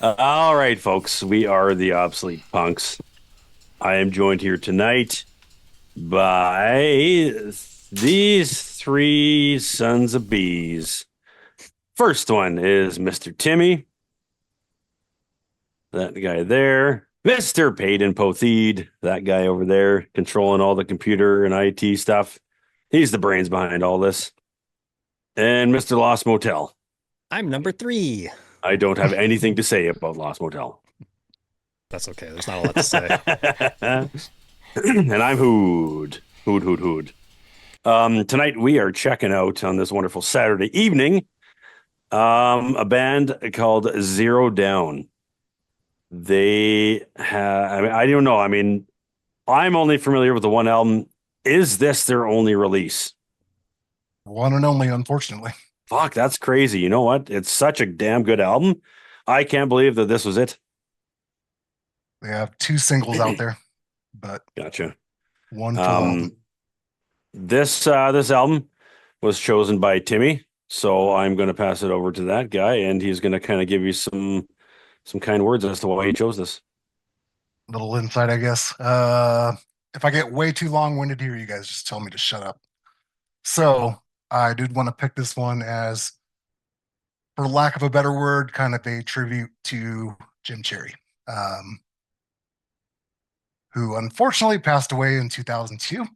All right, folks, we are the Obsolete Punks. I am joined here tonight by these three sons of bees. First one is Mr. Timmy, that guy there. Mr. Peyton Potheed, that guy over there, controlling all the computer and IT stuff. He's the brains behind all this. And Mr. Lost Motel. I'm number three. I don't have anything to say about Lost Motel. That's okay. There's not a lot to say. And I'm Hood. Hood, Hood, Hood. Tonight we are checking out on this wonderful Saturday evening a band called Zero Down. They have, I don't know. I mean, I'm only familiar with the one album. Is this their only release? One and only, unfortunately. Fuck, that's crazy. You know what? It's such a damn good album. I can't believe that this was it. They have two singles out there, but Gotcha. one full album. This album was chosen by Timmy, so I'm going to pass it over to that guy, and he's going to kind of give you some kind words as to why he chose this. Little insight, I guess. If I get way too long-winded here, you guys just tell me to shut up. So I did want to pick this one as, for lack of a better word, kind of a tribute to Jim Cherry, who unfortunately passed away in 2002.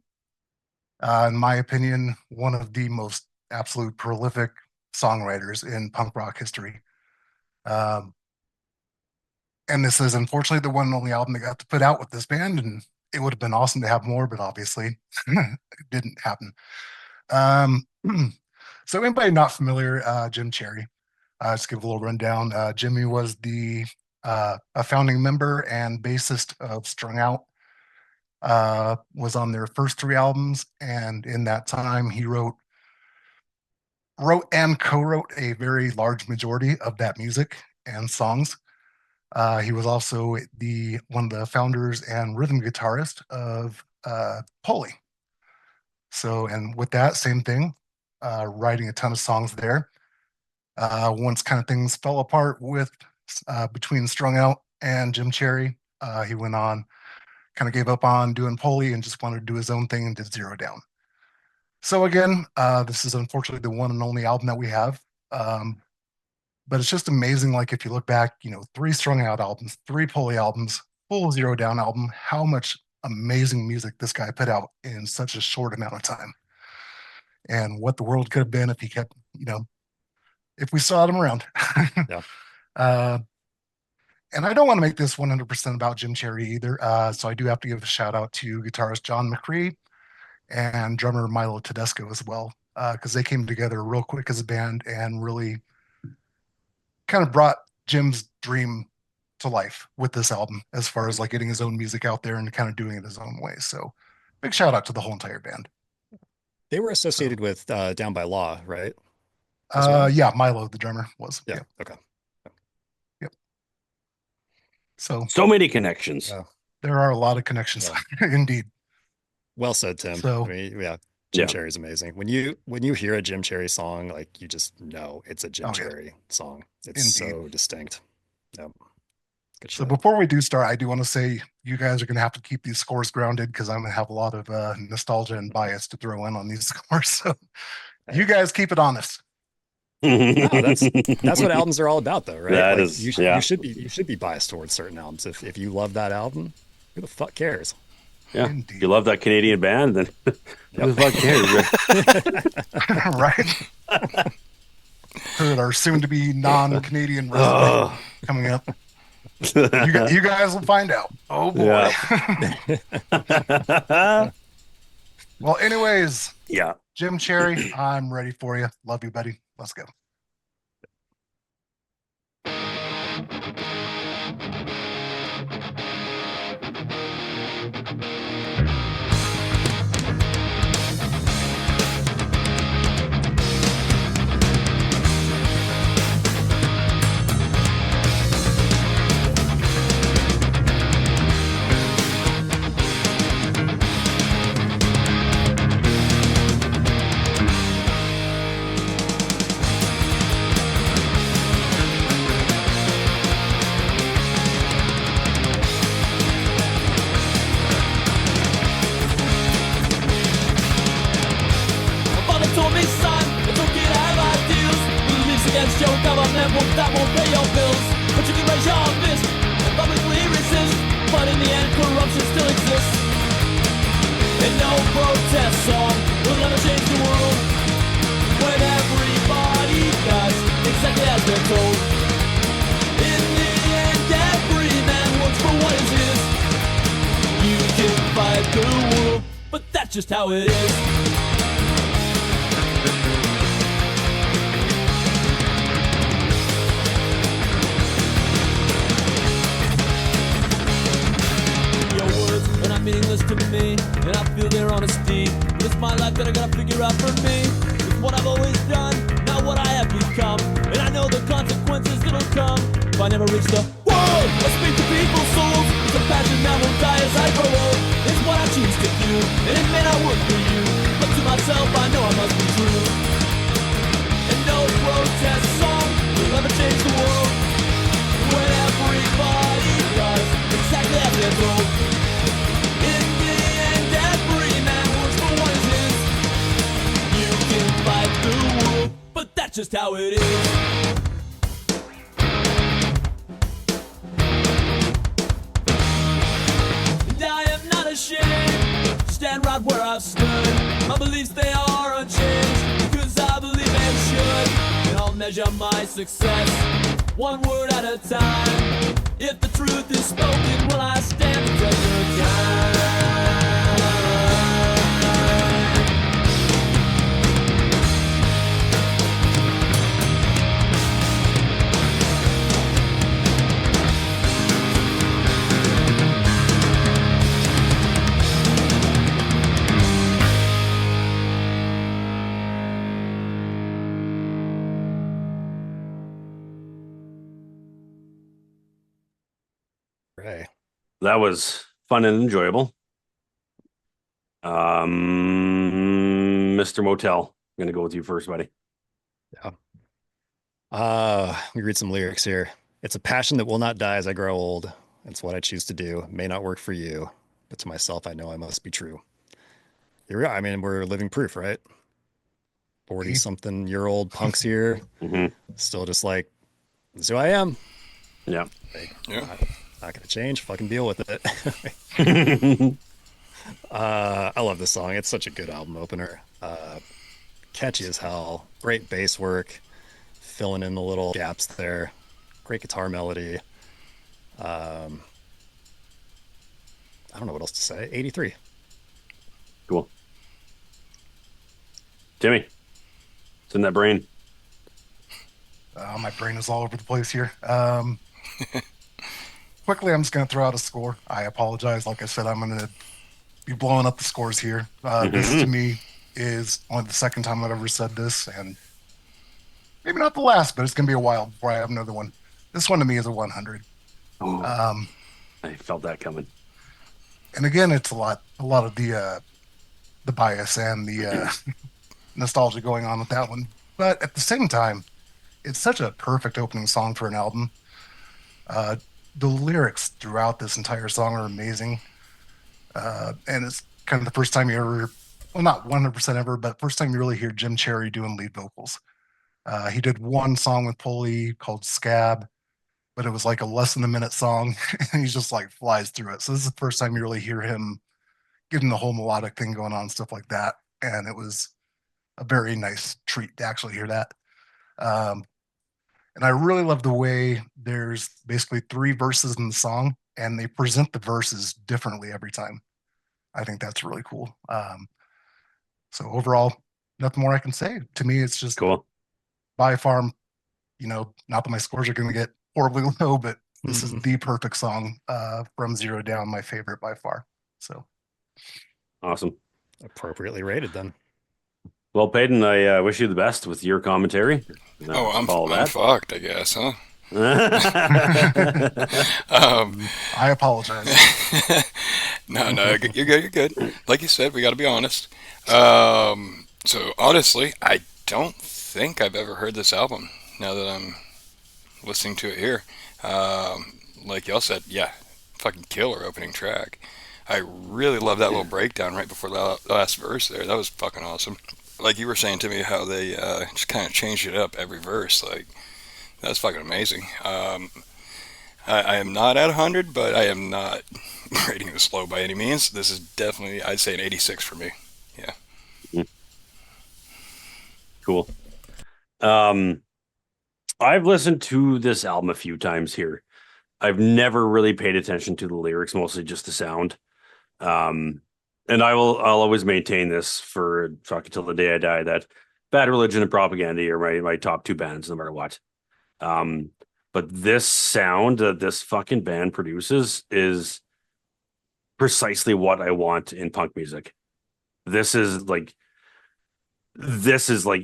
In my opinion, one of the most absolute prolific songwriters in punk rock history. And this is unfortunately the one and only album they got to put out with this band, and it would have been awesome to have more, but obviously it didn't happen. So anybody not familiar, Jim Cherry, just give a little rundown. Jimmy was a founding member and bassist of Strung Out. Was on their first three albums, and in that time he wrote and co-wrote a very large majority of that music and songs. He was also one of the founders and rhythm guitarist of Polly. So, and with that, same thing, writing a ton of songs there. Once kind of things fell apart with between Strung Out and Jim Cherry, he went on, kind of gave up on doing Polly and just wanted to do his own thing and did Zero Down. So again, this is unfortunately the one and only album that we have. But it's just amazing, like if you look back, three Strung Out albums, three Polly albums, full Zero Down album, how much amazing music this guy put out in such a short amount of time. And what the world could have been if he kept, if we saw him around. Yeah. And I don't want to make this 100% about Jim Cherry either. So I do have to give a shout out to guitarist John McCree and drummer Milo Tedesco as well, because they came together real quick as a band and really kind of brought Jim's dream to life with this album, as far as like getting his own music out there and kind of doing it his own way. So big shout out to the whole entire band. They were associated with Down by Law, right? Well? Yeah, Milo, the drummer, was. Yeah. Okay. Yep. So many connections. There are a lot of connections, indeed. Well said, Tim. So, I mean, yeah, Jim Cherry's amazing. When you hear a Jim Cherry song, like you just know it's a Jim Cherry song. It's indeed. So distinct. Yep. Good so shit. before we do start, I do want to say you guys are going to have to keep these scores grounded because I'm going to have a lot of nostalgia and bias to throw in on these scores. So you guys keep it honest. No, that's what albums are all about, though, right? That like, is, you should be biased towards certain albums. If you love that album, who the fuck cares? Yeah. Indeed. If you love that Canadian band, then who the fuck cares? Right. Heard our soon-to-be non-Canadian resume coming up. You guys will find out. Oh boy. Yeah. Well, anyways. Yeah. Jim Cherry, I'm ready for you. Love you, buddy. Let's go. your government that won't pay your bills. But you can raise your fist and publicly resist. But in the end, corruption still exists. And no protest song will ever change the world when everybody does exactly as they're told. In the end, every man works for what is his. You can fight the world, but that's just how it is. Your words are not meaningless to me, and I feel their honesty. But it's my life that I gotta figure out for me. It's what I've always done, not what I have become. And I know the consequences that'll come if I never reach the world. I speak to people's souls. It's a passion that won't die as I grow old. It's what I choose to do, and it may not work for you, but to myself I know I must be true. And no protest song will ever change the world when everybody does exactly as they're told. In the end, every man works for what is his. You can fight the world, but that's just how it is. And I am not ashamed to stand right where I've stood. My beliefs, they are unchanged, because I believe they should. And I'll measure my success one word at a time. If the truth is spoken, will I stand the test of time? Right. That was fun and enjoyable. Mr. Motel, I'm gonna go with you first, buddy. Yeah. Let me read some lyrics here. It's a passion that will not die as I grow old. It's what I choose to do. It may not work for you, but to myself, I know I must be true. Here we are. I mean, we're living proof, right? 40 something year old punks here, Mhm. still just like, this is who I am. Yeah. Like, Yeah. not gonna change. Fucking deal with it. I love this song. It's such a good album opener. Catchy as hell. Great bass work, filling in the little gaps there. Great guitar melody. I don't know what else to say. 83. Cool. Timmy, it's in that brain. My brain is all over the place here. Quickly, I'm just going to throw out a score. I apologize. Like I said, I'm going to be blowing up the scores here. This to me is only the second time I've ever said this, and maybe not the last, but it's going to be a while before I have another one. This one to me is a 100. Oh, Um, I felt that coming. and again, it's a lot of the bias and the nostalgia going on with that one. But at the same time, it's such a perfect opening song for an album. Uh, the lyrics throughout this entire song are amazing. And it's kind of the first time you ever, well, not 100% ever, but first time you really hear Jim Cherry doing lead vocals. He did one song with Pulley called Scab, but it was like a less than a minute song, and he just like flies through it. So this is the first time you really hear him getting the whole melodic thing going on, stuff like that. And it was a very nice treat to actually hear that. Um, and I really love the way there's basically three verses in the song, and they present the verses differently every time. I think that's really cool. So overall, nothing more I can say. To me, it's just Cool. by far, not that my scores are going to get horribly low, but this is the perfect song from Zero Down, my favorite by far. So Awesome. Appropriately rated then. Well, Peyton, I wish you the best with your commentary. Oh, I'm Follow fucked, I guess, huh? that. I apologize. No, you're good, you're good. Like you said, we got to be honest. So honestly, I don't think I've ever heard this album. Now that I'm listening to it here, like y'all said, yeah, fucking killer opening track. I really love that little breakdown right before the last verse there. That was fucking awesome. like you were saying to me, how they just kind of changed it up every verse. Like that's fucking amazing. I am not at 100, but I am not rating this low by any means. This is definitely, I'd say, an 86 for me. Yeah. Mm, cool. Um, I've listened to this album a few times here. I've never really paid attention to the lyrics, mostly just the sound. Um, and I'll always maintain this for fucking till the day I die that Bad Religion and Propaganda are my top two bands, no matter what. Um, but this sound that this fucking band produces is precisely what I want in punk music. This is like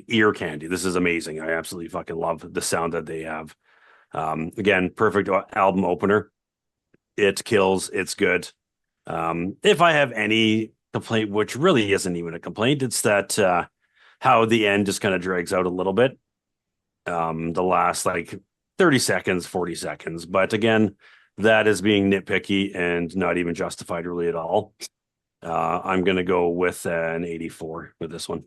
ear candy. This is amazing. I absolutely fucking love the sound that they have. Again, perfect album opener. It kills. It's good. If I have any complaint, which really isn't even a complaint, it's that how the end just kind of drags out a little bit. The last like 30 seconds, 40 seconds. But again, that is being nitpicky and not even justified really at all. I'm going to go with an 84 for this one.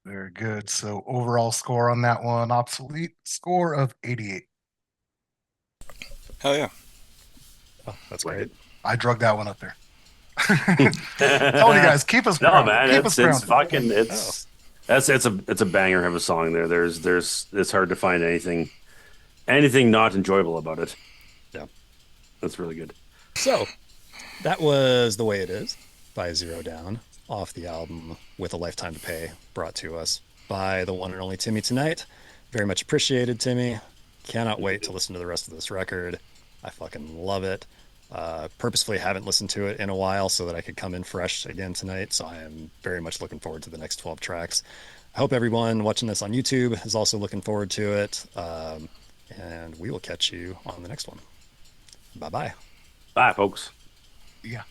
Very good. So overall score on that one, Obsolete, score of 88. Hell yeah. Oh, that's Like great. I drug that one up there. Telling you guys, keep us No, grounded. man, Keep us it's grounded. fucking it's a banger of a song there. There's it's hard to find anything not enjoyable about it. Yeah. That's really good. So that was The Way It Is by Zero Down off the album With a Lifetime to Pay, brought to us by the one and only Timmy tonight. Very much appreciated, Timmy. Cannot wait to listen to the rest of this record. I fucking love it. Purposefully haven't listened to it in a while so that I could come in fresh again tonight. So I am very much looking forward to the next 12 tracks. I hope everyone watching this on YouTube is also looking forward to it. And we will catch you on the next one. Bye-bye. Bye, folks. Yeah.